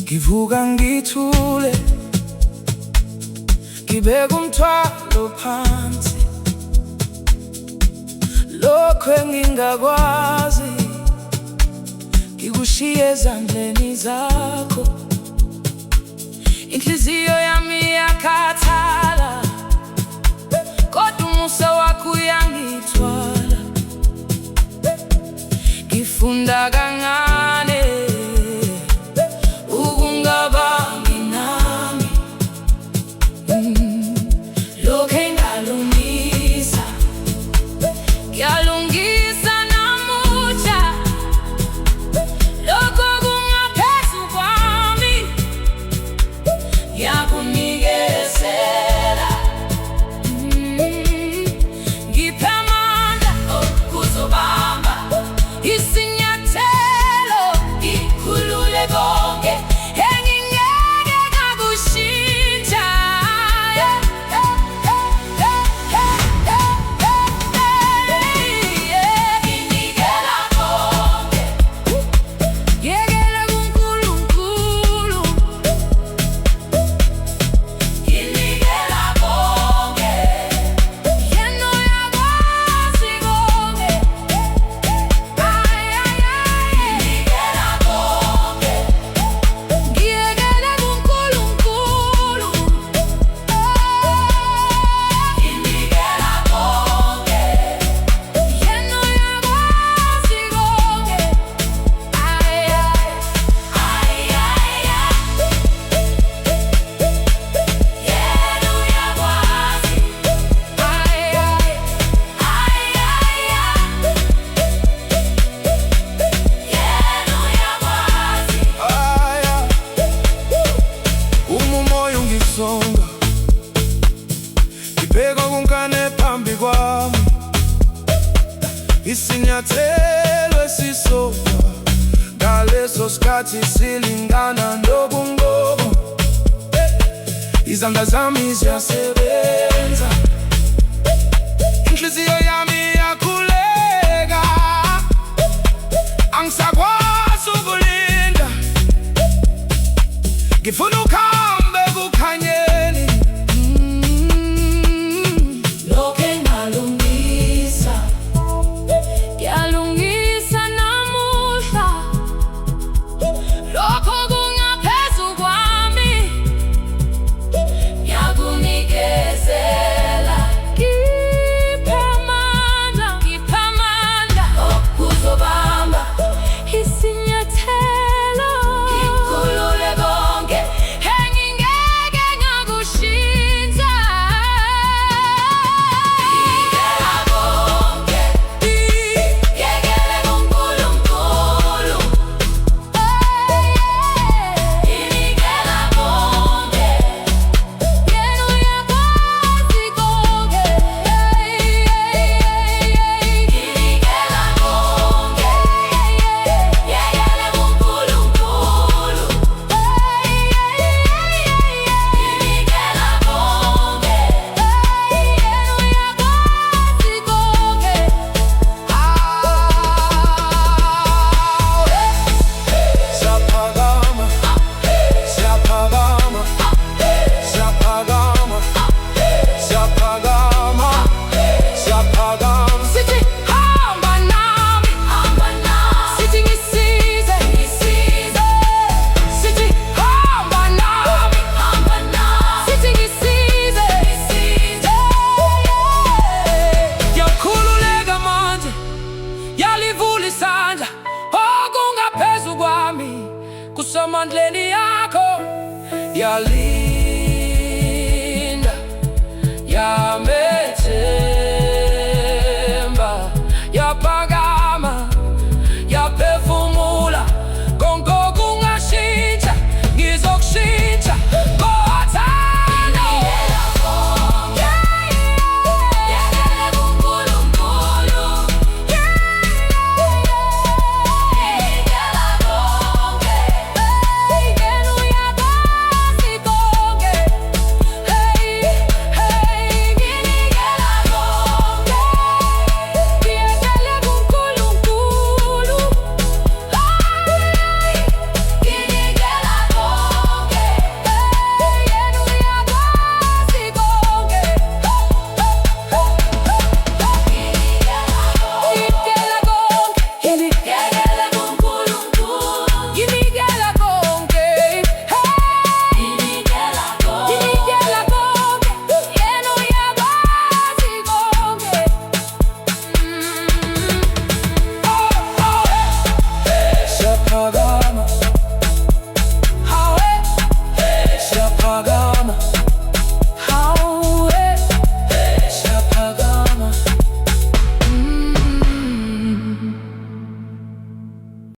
Ngivuka ngithule, ngibeka umthwalo phansi. Lokho engingakwazi ngikushiye ezandleni zakho. Inhliziyo yami iyakhathala, kodwa umusa wakho uyangithwala. Ngifunda kancane ukungabangi nami. Lokho engalungisa ngiyalungisa namuhla. Lokho kungaphezu kwami ngiyakunikezela. Ngiphe amandla okuzobamba isinyathelo, ngikhulule konke engingeke ngakushintsha. Nginikela konke, yekela kuNkulunkulu. Nginikela konke, yena uyakwazi konke. Nginikela konke, ngiyekela kuNkulunkulu. Nginikela konke, yena uyakwazi konke. Yena uyakwazi. Yena uyakwazi. Uma umoya ungisonga, ngibheka kunkane phambi kwami. Isinyathelo esisodwa ngaleso sikhathi silingana nobungobu. Izandla zami ziyasebenza, inhliziyo yami iyakhuleka. Angisakwazi ukulinda, ngifuna ukuhamba kukhanyeni. Lokho engalungisa ngiyalungisa namuhla. Lokho kungaphezu kwami ngiyakunikezela. Ngiphe amandla okuzobamba isinyathelo, ngikhulule konke engingeke ngakushintsha. Nginikela konke, yekela kuNkulunkulu. Nginikela konke, yena uyakwazi konke. Nginikela konke, yekela kuNkulunkulu. Nginikela konke, yena uyakwazi konke. Siyaphakama, siyaphakama, siyaphakama, siyaphakama, siyaphakama. Sithi hamba nami, sithi ngisize, sithi hamba nami, sithi ngisize. Ngiyakhululeka manje, yalivula isandla okungaphezu kwami. Kusemandleni yakho, yalinda, yami.